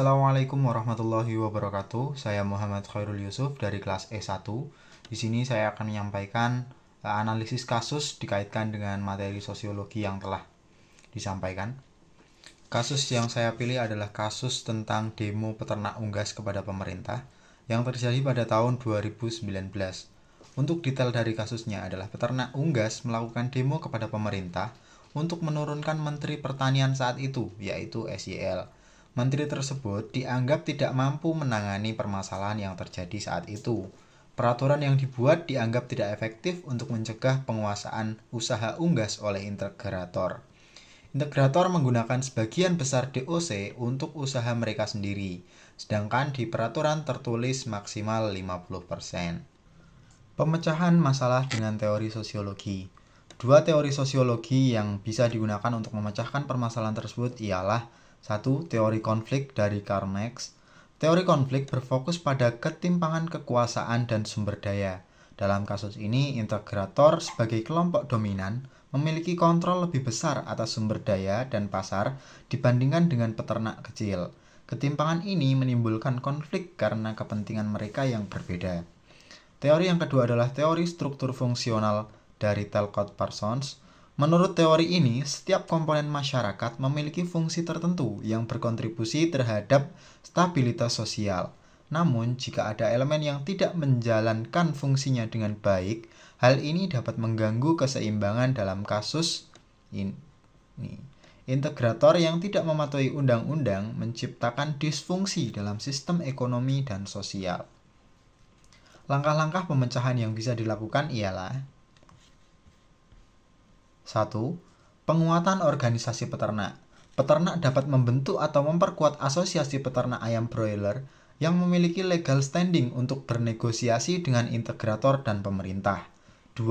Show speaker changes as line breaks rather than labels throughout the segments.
Assalamualaikum warahmatullahi wabarakatuh. Saya Muhammad Khairul Yusuf dari kelas E1. Di sini saya akan menyampaikan analisis kasus dikaitkan dengan materi sosiologi yang telah disampaikan. Kasus yang saya pilih adalah kasus tentang demo peternak unggas kepada pemerintah yang terjadi pada tahun 2019. Untuk detail dari kasusnya adalah peternak unggas melakukan demo kepada pemerintah untuk menurunkan Menteri Pertanian saat itu, yaitu SYL. Menteri tersebut dianggap tidak mampu menangani permasalahan yang terjadi saat itu. Peraturan yang dibuat dianggap tidak efektif untuk mencegah penguasaan usaha unggas oleh integrator. Integrator menggunakan sebagian besar DOC untuk usaha mereka sendiri, sedangkan di peraturan tertulis maksimal 50%. Pemecahan masalah dengan teori sosiologi. Dua teori sosiologi yang bisa digunakan untuk memecahkan permasalahan tersebut ialah 1. Teori konflik dari Karl Marx. Teori konflik berfokus pada ketimpangan kekuasaan dan sumber daya. Dalam kasus ini, integrator sebagai kelompok dominan memiliki kontrol lebih besar atas sumber daya dan pasar dibandingkan dengan peternak kecil. Ketimpangan ini menimbulkan konflik karena kepentingan mereka yang berbeda. Teori yang kedua adalah teori struktur fungsional dari Talcott Parsons. Menurut teori ini, setiap komponen masyarakat memiliki fungsi tertentu yang berkontribusi terhadap stabilitas sosial. Namun, jika ada elemen yang tidak menjalankan fungsinya dengan baik, hal ini dapat mengganggu keseimbangan dalam kasus ini. Integrator yang tidak mematuhi undang-undang menciptakan disfungsi dalam sistem ekonomi dan sosial. Langkah-langkah pemecahan yang bisa dilakukan ialah 1. Penguatan organisasi peternak. Peternak dapat membentuk atau memperkuat asosiasi peternak ayam broiler yang memiliki legal standing untuk bernegosiasi dengan integrator dan pemerintah. 2.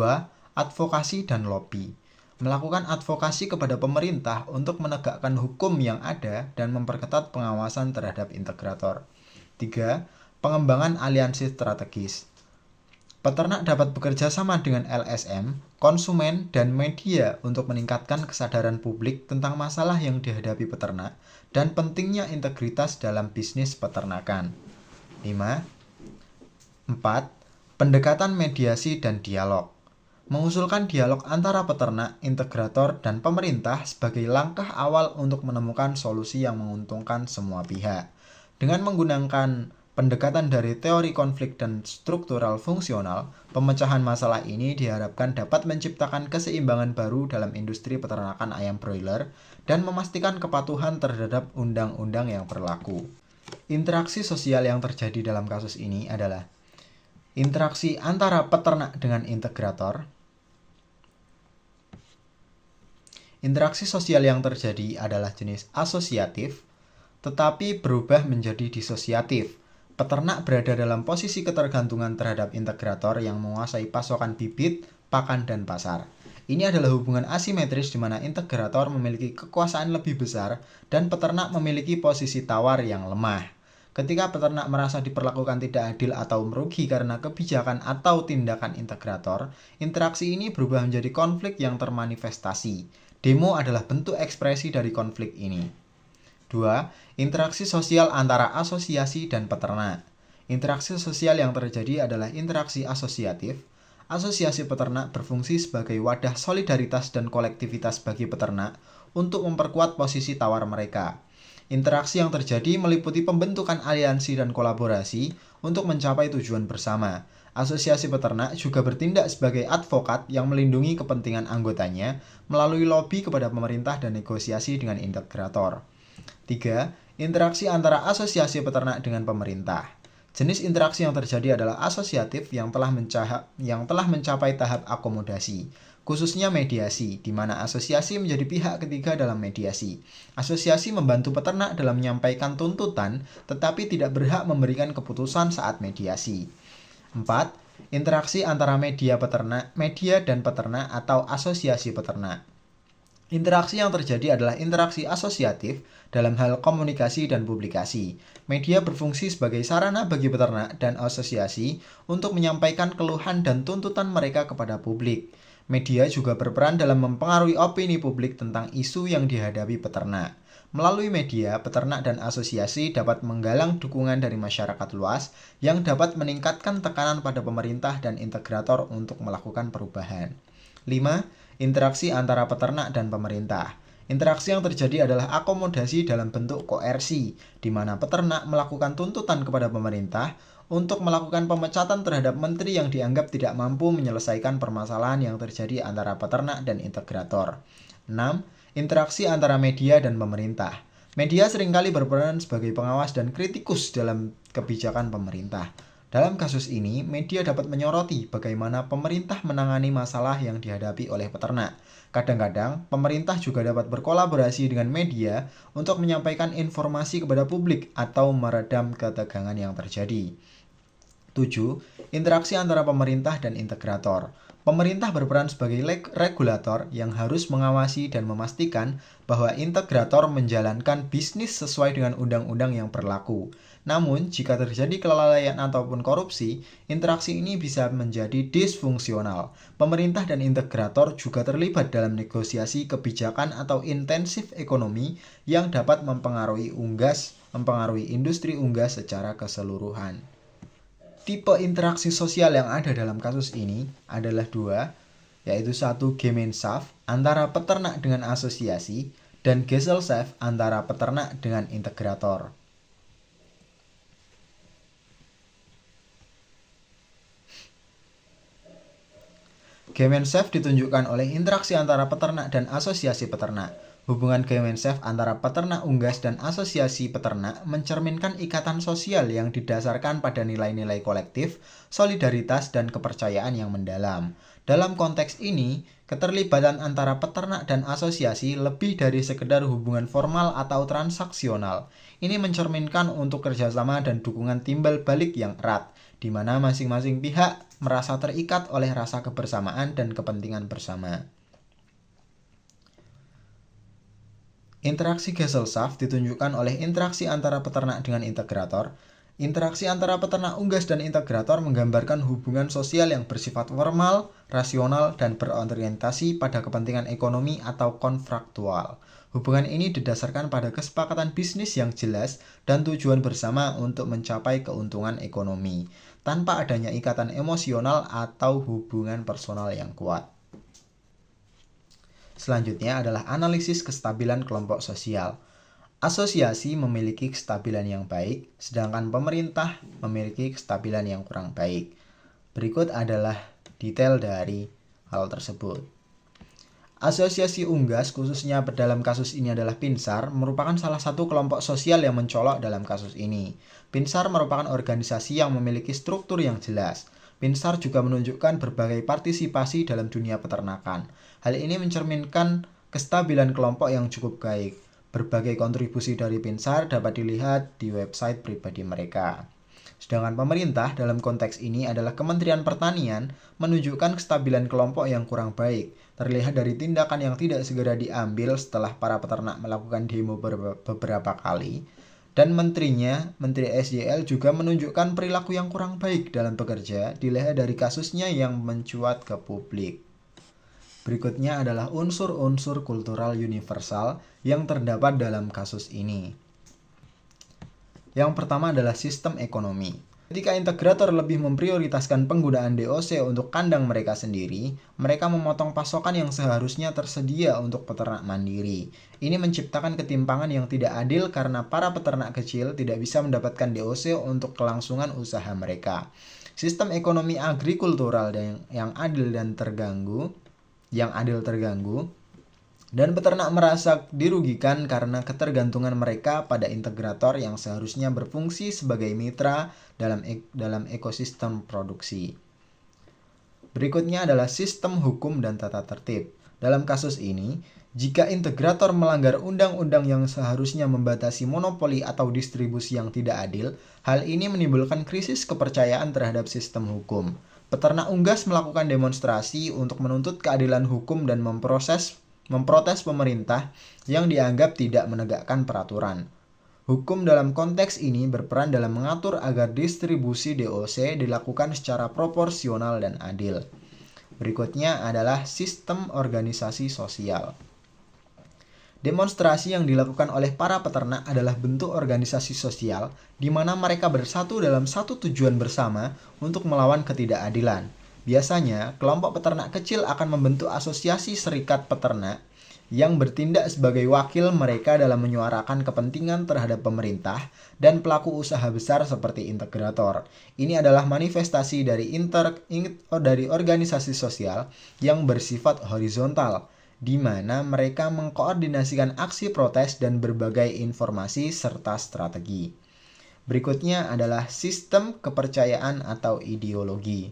Advokasi dan lobby. Melakukan advokasi kepada pemerintah untuk menegakkan hukum yang ada dan memperketat pengawasan terhadap integrator. 3. Pengembangan aliansi strategis. Peternak dapat bekerja sama dengan LSM, konsumen, dan media untuk meningkatkan kesadaran publik tentang masalah yang dihadapi peternak dan pentingnya integritas dalam bisnis peternakan. 5. 4. Pendekatan mediasi dan dialog. Mengusulkan dialog antara peternak, integrator, dan pemerintah sebagai langkah awal untuk menemukan solusi yang menguntungkan semua pihak. Dengan menggunakan pendekatan dari teori konflik dan struktural fungsional, pemecahan masalah ini diharapkan dapat menciptakan keseimbangan baru dalam industri peternakan ayam broiler dan memastikan kepatuhan terhadap undang-undang yang berlaku. Interaksi sosial yang terjadi dalam kasus ini adalah interaksi antara peternak dengan integrator. Interaksi sosial yang terjadi adalah jenis asosiatif, tetapi berubah menjadi disosiatif. Peternak berada dalam posisi ketergantungan terhadap integrator yang menguasai pasokan bibit, pakan, dan pasar. Ini adalah hubungan asimetris di mana integrator memiliki kekuasaan lebih besar dan peternak memiliki posisi tawar yang lemah. Ketika peternak merasa diperlakukan tidak adil atau merugi karena kebijakan atau tindakan integrator, interaksi ini berubah menjadi konflik yang termanifestasi. Demo adalah bentuk ekspresi dari konflik ini. 2. Interaksi sosial antara asosiasi dan peternak. Interaksi sosial yang terjadi adalah interaksi asosiatif. Asosiasi peternak berfungsi sebagai wadah solidaritas dan kolektivitas bagi peternak untuk memperkuat posisi tawar mereka. Interaksi yang terjadi meliputi pembentukan aliansi dan kolaborasi untuk mencapai tujuan bersama. Asosiasi peternak juga bertindak sebagai advokat yang melindungi kepentingan anggotanya melalui lobi kepada pemerintah dan negosiasi dengan integrator. 3. Interaksi antara asosiasi peternak dengan pemerintah. Jenis interaksi yang terjadi adalah asosiatif yang telah mencapai tahap akomodasi, khususnya mediasi, di mana asosiasi menjadi pihak ketiga dalam mediasi. Asosiasi membantu peternak dalam menyampaikan tuntutan, tetapi tidak berhak memberikan keputusan saat mediasi. 4. Interaksi antara media dan peternak atau asosiasi peternak. Interaksi yang terjadi adalah interaksi asosiatif dalam hal komunikasi dan publikasi. Media berfungsi sebagai sarana bagi peternak dan asosiasi untuk menyampaikan keluhan dan tuntutan mereka kepada publik. Media juga berperan dalam mempengaruhi opini publik tentang isu yang dihadapi peternak. Melalui media, peternak dan asosiasi dapat menggalang dukungan dari masyarakat luas yang dapat meningkatkan tekanan pada pemerintah dan integrator untuk melakukan perubahan. 5. Interaksi antara peternak dan pemerintah. Interaksi yang terjadi adalah akomodasi dalam bentuk koersi, di mana peternak melakukan tuntutan kepada pemerintah untuk melakukan pemecatan terhadap menteri yang dianggap tidak mampu menyelesaikan permasalahan yang terjadi antara peternak dan integrator. 6. Interaksi antara media dan pemerintah. Media seringkali berperan sebagai pengawas dan kritikus dalam kebijakan pemerintah. Dalam kasus ini, media dapat menyoroti bagaimana pemerintah menangani masalah yang dihadapi oleh peternak. Kadang-kadang, pemerintah juga dapat berkolaborasi dengan media untuk menyampaikan informasi kepada publik atau meredam ketegangan yang terjadi. 7. Interaksi antara pemerintah dan integrator. Pemerintah berperan sebagai regulator yang harus mengawasi dan memastikan bahwa integrator menjalankan bisnis sesuai dengan undang-undang yang berlaku. Namun, jika terjadi kelalaian ataupun korupsi, interaksi ini bisa menjadi disfungsional. Pemerintah dan integrator juga terlibat dalam negosiasi kebijakan atau intensif ekonomi yang dapat mempengaruhi industri unggas secara keseluruhan. Tipe interaksi sosial yang ada dalam kasus ini adalah dua, yaitu satu Gemeinschaft antara peternak dengan asosiasi dan Gesellschaft antara peternak dengan integrator. Gemeinschaft ditunjukkan oleh interaksi antara peternak dan asosiasi peternak. Hubungan Gemeinschaft antara peternak unggas dan asosiasi peternak mencerminkan ikatan sosial yang didasarkan pada nilai-nilai kolektif, solidaritas, dan kepercayaan yang mendalam. Dalam konteks ini, keterlibatan antara peternak dan asosiasi lebih dari sekedar hubungan formal atau transaksional. Ini mencerminkan untuk kerjasama dan dukungan timbal balik yang erat, di mana masing-masing pihak merasa terikat oleh rasa kebersamaan dan kepentingan bersama. Interaksi Gesellschaft ditunjukkan oleh interaksi antara peternak dengan integrator. Interaksi antara peternak unggas dan integrator menggambarkan hubungan sosial yang bersifat formal, rasional, dan berorientasi pada kepentingan ekonomi atau kontraktual. Hubungan ini didasarkan pada kesepakatan bisnis yang jelas dan tujuan bersama untuk mencapai keuntungan ekonomi, tanpa adanya ikatan emosional atau hubungan personal yang kuat. Selanjutnya adalah analisis kestabilan kelompok sosial. Asosiasi memiliki kestabilan yang baik, sedangkan pemerintah memiliki kestabilan yang kurang baik. Berikut adalah detail dari hal tersebut. Asosiasi unggas, khususnya dalam kasus ini adalah Pinsar, merupakan salah satu kelompok sosial yang mencolok dalam kasus ini. Pinsar merupakan organisasi yang memiliki struktur yang jelas. Pinsar juga menunjukkan berbagai partisipasi dalam dunia peternakan. Hal ini mencerminkan kestabilan kelompok yang cukup baik. Berbagai kontribusi dari Pinsar dapat dilihat di website pribadi mereka. Sedangkan pemerintah dalam konteks ini adalah Kementerian Pertanian menunjukkan kestabilan kelompok yang kurang baik. Terlihat dari tindakan yang tidak segera diambil setelah para peternak melakukan demo beberapa kali. Dan menterinya, Menteri SYL juga menunjukkan perilaku yang kurang baik dalam bekerja, dilihat dari kasusnya yang mencuat ke publik. Berikutnya adalah unsur-unsur kultural universal yang terdapat dalam kasus ini. Yang pertama adalah sistem ekonomi. Ketika integrator lebih memprioritaskan penggunaan DOC untuk kandang mereka sendiri, mereka memotong pasokan yang seharusnya tersedia untuk peternak mandiri. Ini menciptakan ketimpangan yang tidak adil karena para peternak kecil tidak bisa mendapatkan DOC untuk kelangsungan usaha mereka. Sistem ekonomi agrikultural yang adil terganggu, dan peternak merasa dirugikan karena ketergantungan mereka pada integrator yang seharusnya berfungsi sebagai mitra dalam ekosistem produksi. Berikutnya adalah sistem hukum dan tata tertib. Dalam kasus ini, jika integrator melanggar undang-undang yang seharusnya membatasi monopoli atau distribusi yang tidak adil, hal ini menimbulkan krisis kepercayaan terhadap sistem hukum. Peternak unggas melakukan demonstrasi untuk menuntut keadilan hukum dan memprotes pemerintah yang dianggap tidak menegakkan peraturan. Hukum dalam konteks ini berperan dalam mengatur agar distribusi DOC dilakukan secara proporsional dan adil. Berikutnya adalah sistem organisasi sosial. Demonstrasi yang dilakukan oleh para peternak adalah bentuk organisasi sosial di mana mereka bersatu dalam satu tujuan bersama untuk melawan ketidakadilan. Biasanya, kelompok peternak kecil akan membentuk asosiasi serikat peternak yang bertindak sebagai wakil mereka dalam menyuarakan kepentingan terhadap pemerintah dan pelaku usaha besar seperti integrator. Ini adalah manifestasi dari organisasi sosial yang bersifat horizontal, di mana mereka mengkoordinasikan aksi protes dan berbagai informasi serta strategi. Berikutnya adalah sistem kepercayaan atau ideologi.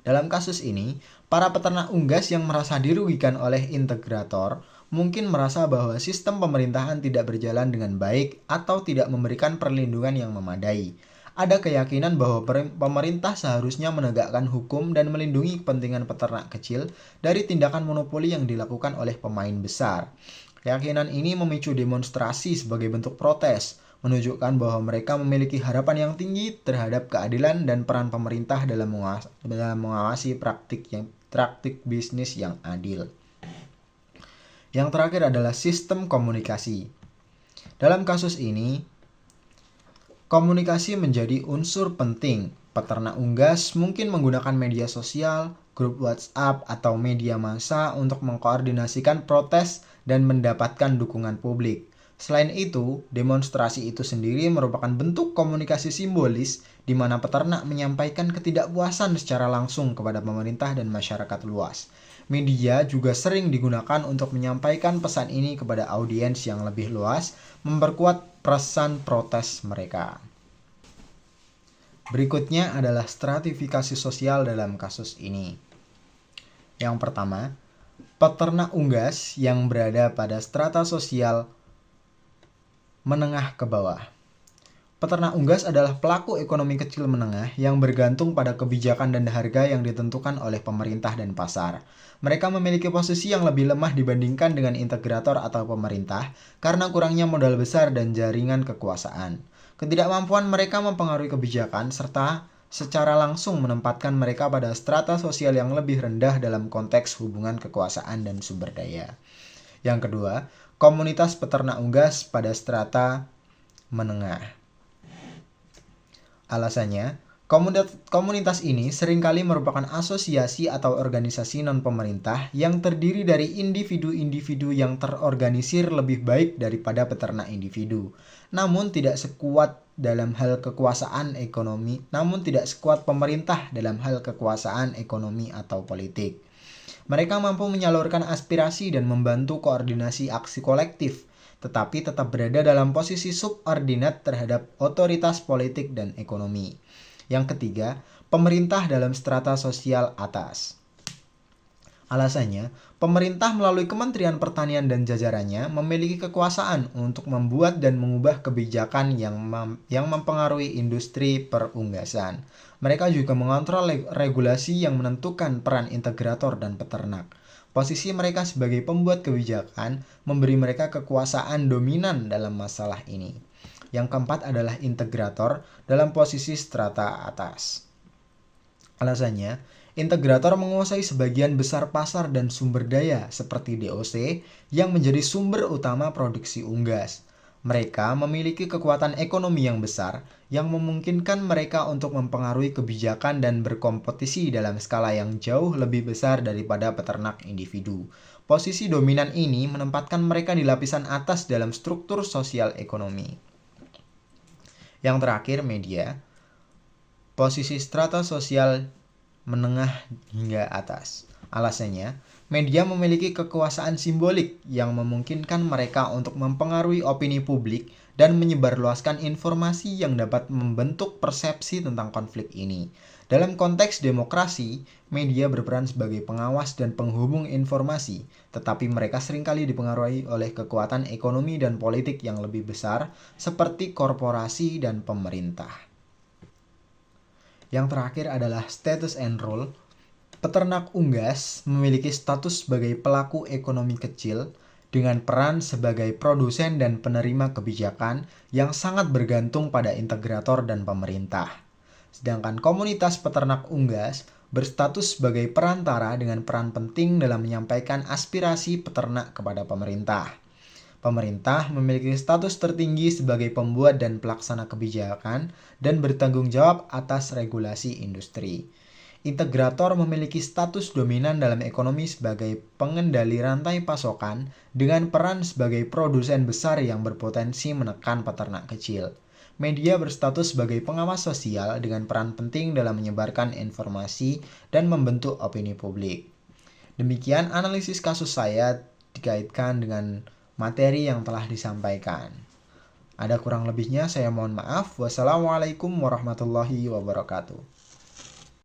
Dalam kasus ini, para peternak unggas yang merasa dirugikan oleh integrator mungkin merasa bahwa sistem pemerintahan tidak berjalan dengan baik atau tidak memberikan perlindungan yang memadai. Ada keyakinan bahwa pemerintah seharusnya menegakkan hukum dan melindungi kepentingan peternak kecil dari tindakan monopoli yang dilakukan oleh pemain besar. Keyakinan ini memicu demonstrasi sebagai bentuk protes, menunjukkan bahwa mereka memiliki harapan yang tinggi terhadap keadilan dan peran pemerintah dalam mengawasi praktik bisnis yang adil. Yang terakhir adalah sistem komunikasi. Dalam kasus ini, komunikasi menjadi unsur penting. Peternak unggas mungkin menggunakan media sosial, grup WhatsApp, atau media massa untuk mengkoordinasikan protes dan mendapatkan dukungan publik. Selain itu, demonstrasi itu sendiri merupakan bentuk komunikasi simbolis di mana peternak menyampaikan ketidakpuasan secara langsung kepada pemerintah dan masyarakat luas. Media juga sering digunakan untuk menyampaikan pesan ini kepada audiens yang lebih luas, memperkuat pesan protes mereka. Berikutnya adalah stratifikasi sosial dalam kasus ini. Yang pertama, peternak unggas yang berada pada strata sosial menengah ke bawah. Peternak unggas adalah pelaku ekonomi kecil menengah yang bergantung pada kebijakan dan harga yang ditentukan oleh pemerintah dan pasar. Mereka memiliki posisi yang lebih lemah dibandingkan dengan integrator atau pemerintah karena kurangnya modal besar dan jaringan kekuasaan. Ketidakmampuan mereka mempengaruhi kebijakan serta secara langsung menempatkan mereka pada strata sosial yang lebih rendah dalam konteks hubungan kekuasaan dan sumber daya. Yang kedua, komunitas peternak unggas pada strata menengah. Alasannya, komunitas ini seringkali merupakan asosiasi atau organisasi non-pemerintah yang terdiri dari individu-individu yang terorganisir lebih baik daripada peternak individu, namun tidak sekuat pemerintah dalam hal kekuasaan ekonomi atau politik. Mereka mampu menyalurkan aspirasi dan membantu koordinasi aksi kolektif, tetapi tetap berada dalam posisi subordinat terhadap otoritas politik dan ekonomi. Yang ketiga, pemerintah dalam strata sosial atas. Alasannya, pemerintah melalui Kementerian Pertanian dan jajarannya memiliki kekuasaan untuk membuat dan mengubah kebijakan yang mempengaruhi industri perunggasan. Mereka juga mengontrol regulasi yang menentukan peran integrator dan peternak. Posisi mereka sebagai pembuat kebijakan memberi mereka kekuasaan dominan dalam masalah ini. Yang keempat adalah integrator dalam posisi strata atas. Alasannya, integrator menguasai sebagian besar pasar dan sumber daya seperti DOC yang menjadi sumber utama produksi unggas. Mereka memiliki kekuatan ekonomi yang besar yang memungkinkan mereka untuk mempengaruhi kebijakan dan berkompetisi dalam skala yang jauh lebih besar daripada peternak individu. Posisi dominan ini menempatkan mereka di lapisan atas dalam struktur sosial ekonomi. Yang terakhir, media. Posisi strata sosial menengah hingga atas. Alasannya, media memiliki kekuasaan simbolik yang memungkinkan mereka untuk mempengaruhi opini publik dan menyebarluaskan informasi yang dapat membentuk persepsi tentang konflik ini. Dalam konteks demokrasi, media berperan sebagai pengawas dan penghubung informasi, tetapi mereka seringkali dipengaruhi oleh kekuatan ekonomi dan politik yang lebih besar, seperti korporasi dan pemerintah. Yang terakhir adalah status and role. Peternak unggas memiliki status sebagai pelaku ekonomi kecil dengan peran sebagai produsen dan penerima kebijakan yang sangat bergantung pada integrator dan pemerintah. Sedangkan komunitas peternak unggas berstatus sebagai perantara dengan peran penting dalam menyampaikan aspirasi peternak kepada pemerintah. Pemerintah memiliki status tertinggi sebagai pembuat dan pelaksana kebijakan dan bertanggung jawab atas regulasi industri. Integrator memiliki status dominan dalam ekonomi sebagai pengendali rantai pasokan dengan peran sebagai produsen besar yang berpotensi menekan peternak kecil. Media berstatus sebagai pengawas sosial dengan peran penting dalam menyebarkan informasi dan membentuk opini publik. Demikian analisis kasus saya dikaitkan dengan materi yang telah disampaikan. Ada kurang lebihnya saya mohon maaf. Wassalamualaikum warahmatullahi wabarakatuh.